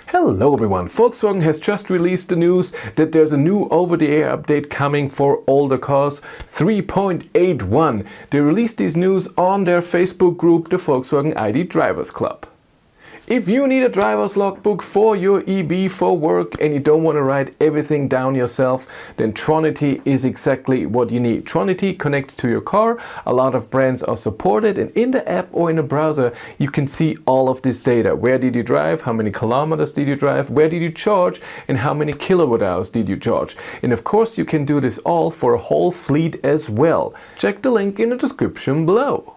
Hello everyone, Volkswagen has just released the news that there's a new over-the-air update coming for older cars, 3.81. They released this news on their Facebook group, the Volkswagen ID Drivers Club. If you need a driver's logbook for your EV for work and you don't want to write everything down yourself, then Tronity is exactly what you need. Tronity connects to your car. A lot of brands are supported, and in the app or in the browser you can see all of this data. Where did you drive? How many kilometers did you drive? Where did you charge? And how many kilowatt hours did you charge? And of course you can do this all for a whole fleet as well. Check the link in the description below.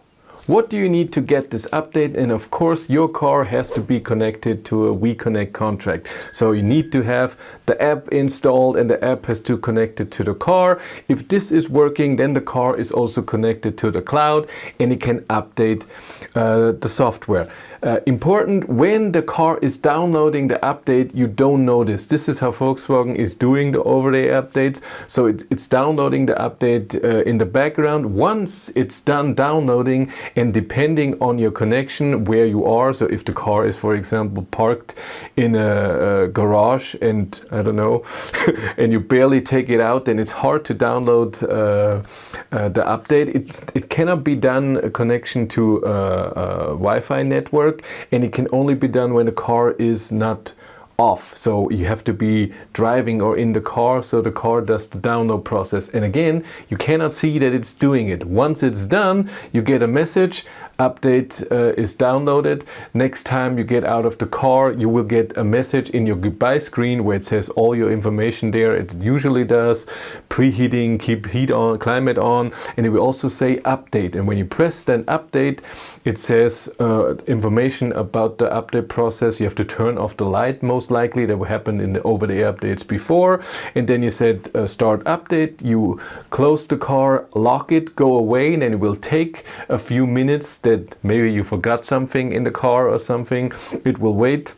What do you need to get this update? And of course your car has to be connected to a WeConnect contract. So you need to have the app installed and the app has to connect it to the car. If this is working, then the car is also connected to the cloud and it can update the software. Important, when the car is downloading the update, you don't notice. This is how Volkswagen is doing the over-the-air updates. So it's downloading the update in the background. Once it's done downloading, and depending on your connection, where you are, so if the car is, for example, parked in a garage and I don't know, and you barely take it out, then it's hard to download the update. It cannot be done a connection to a Wi-Fi network, and it can only be done when the car is not off. So you have to be driving or in the car, so the car does the download process. And again, you cannot see that it's doing it. Once it's done, you get a message, update is downloaded. Next time you get out of the car, you will get a message in your goodbye screen where it says all your information there. It usually does preheating, keep heat on, climate on, and it will also say update. And when you press then update, it says information about the update process. You have to turn off the light, most likely. That will happen in the over-the-air updates before. And then you said start update, you close the car, lock it, go away, and then it will take a few minutes that maybe you forgot something in the car or something. It will wait,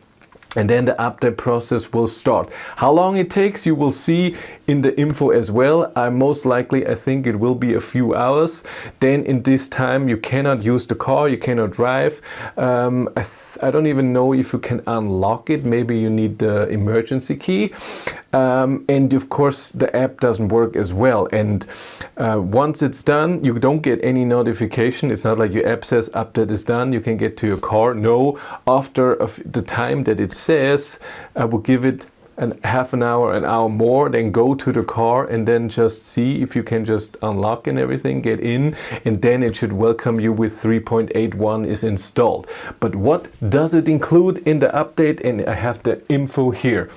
and then the update process will start. How long it takes, you will see in the info as well. I think it will be a few hours. Then in this time you cannot use the car, you cannot drive. I don't even know if you can unlock it. Maybe you need the emergency key. And of course the app doesn't work as well. And once it's done, you don't get any notification. It's not like your app says update is done, you can get to your car. No, after the time that it says, I will give it half an hour more, then go to the car and then just see if you can just unlock and everything, get in, and then it should welcome you with 3.81 is installed. But what does it include in the update? And I have the info here.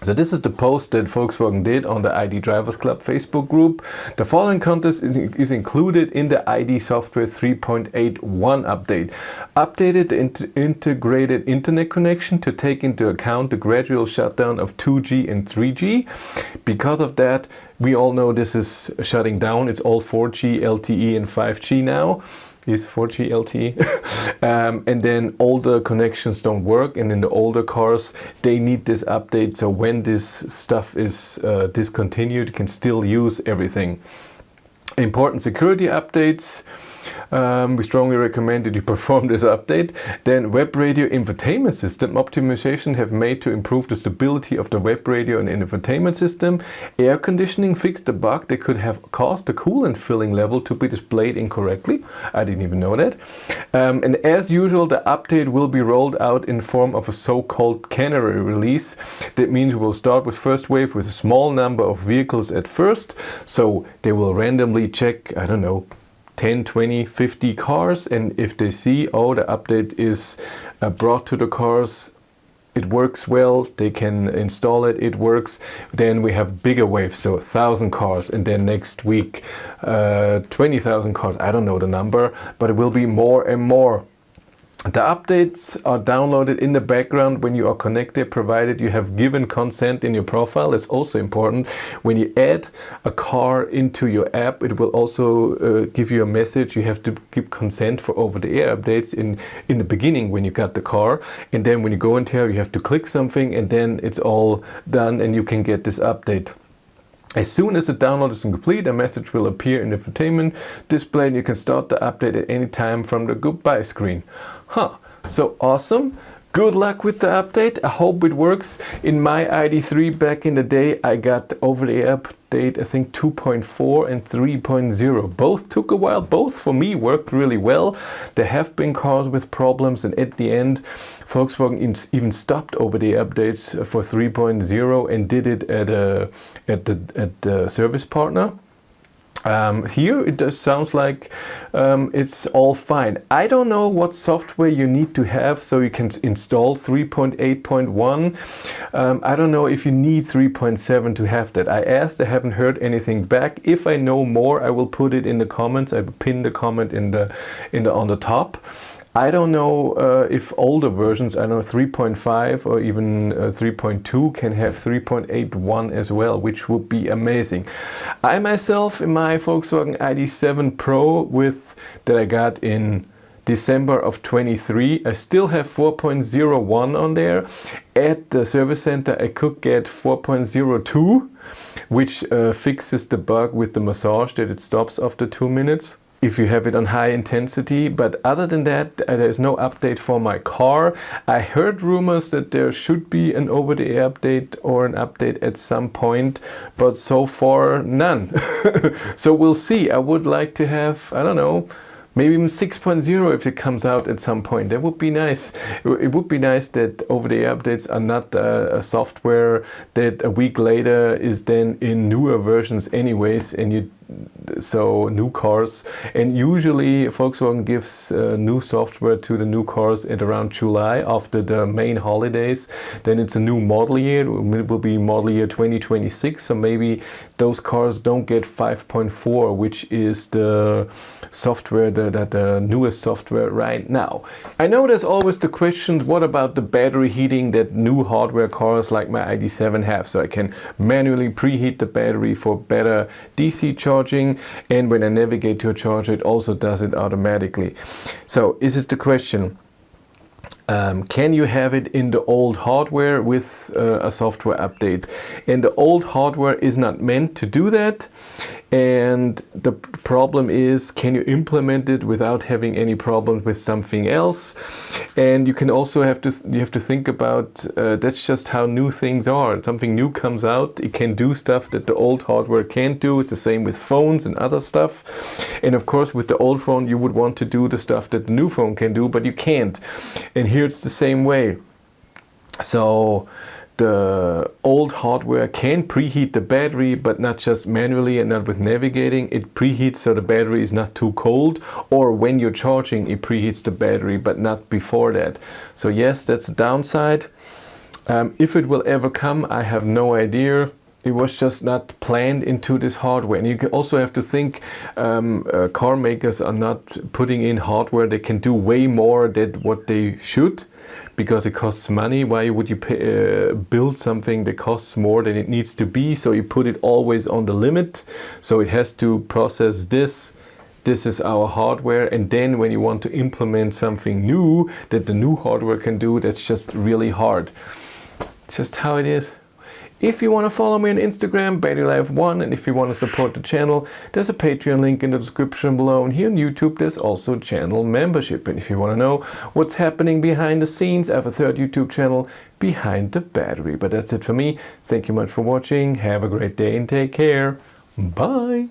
So this is the post that Volkswagen did on the ID Drivers Club Facebook group. The following content is included in the ID Software 3.81 update. Updated the integrated internet connection to take into account the gradual shutdown of 2G and 3G. Because of that, we all know this is shutting down. It's all 4G, LTE and 5G now. Is 4G LTE. And then older connections don't work, and in the older cars they need this update, so when this stuff is discontinued, you can still use everything. Important security updates. We strongly recommend that you perform this update. Then web radio infotainment system optimization have made to improve the stability of the web radio and infotainment system. Air conditioning fixed the bug that could have caused the coolant filling level to be displayed incorrectly. I didn't even know that. And as usual, the update will be rolled out in form of a so-called canary release. That means we will start with first wave with a small number of vehicles at first. So they will randomly check, I don't know, 10, 20, 50 cars, and if they see, oh, the update is brought to the cars, it works well, they can install it, it works, then we have bigger waves, so 1,000 cars, and then next week 20,000 cars. I don't know the number, but it will be more and more. The updates are downloaded in the background when you are connected, provided you have given consent in your profile. It's also important. When you add a car into your app, it will also give you a message. You have to give consent for over-the-air updates in the beginning when you got the car. And then when you go into here, you have to click something, and then it's all done and you can get this update. As soon as the download is complete, a message will appear in the infotainment display, and you can start the update at any time from the goodbye screen. So awesome. Good luck with the update. I hope it works. In my ID3 back in the day, I got over-the-air update, I think 2.4 and 3.0. Both took a while. Both for me worked really well. There have been cars with problems, and at the end, Volkswagen even stopped over-the-air updates for 3.0 and did it at the service partner. Here it does sounds like it's all fine. I don't know what software you need to have so you can install 3.8.1. I don't know if you need 3.7 to have that. I asked, I haven't heard anything back. If I know more, I will put it in the comments. I will pin the comment on the top. I don't know if older versions, I know 3.5 or even 3.2 can have 3.81 as well, which would be amazing. I myself, in my Volkswagen ID7 Pro that I got in December of 23, I still have 4.01 on there. At the service center I could get 4.02, which fixes the bug with the massage that it stops after 2 minutes if you have it on high intensity. But other than that, there's no update for my car. I heard rumors that there should be an over-the-air update or an update at some point, but so far none. So we'll see. I would like to have, I don't know, maybe even 6.0 if it comes out at some point. That would be nice. It would be nice that over-the-air updates are not a software that a week later is then in newer versions anyways, and so new cars, and usually Volkswagen gives new software to the new cars at around July after the main holidays. Then it's a new model year. It will be model year 2026, so maybe those cars don't get 5.4, which is the software, the newest software right now. I know there's always the question, what about the battery heating that new hardware cars like my ID7 have? So I can manually preheat the battery for better DC charging, and when I navigate to a charger it also does it automatically. So is it the question, can you have it in the old hardware with a software update? And the old hardware is not meant to do that. And the problem is, can you implement it without having any problems with something else? And you can also have to think about that's just how new things are. Something new comes out, it can do stuff that the old hardware can't do. It's the same with phones and other stuff. And of course, with the old phone, you would want to do the stuff that the new phone can do, but you can't. And here it's the same way. So the old hardware can preheat the battery, but not just manually and not with navigating. It preheats so the battery is not too cold, or when you're charging it preheats the battery, but not before that. So yes, that's a downside. If it will ever come, I have no idea. It was just not planned into this hardware. And you also have to think, car makers are not putting in hardware that can do way more than what they should, because it costs money. Why would you build something that costs more than it needs to be? So you put it always on the limit. So it has to process this. This is our hardware. And then when you want to implement something new that the new hardware can do, that's just really hard. It's just how it is. If you want to follow me on Instagram, BatteryLife1, and if you want to support the channel, there's a Patreon link in the description below. And here on YouTube, there's also channel membership. And if you want to know what's happening behind the scenes, I have a third YouTube channel, Behind the Battery. But that's it for me. Thank you much for watching. Have a great day and take care. Bye.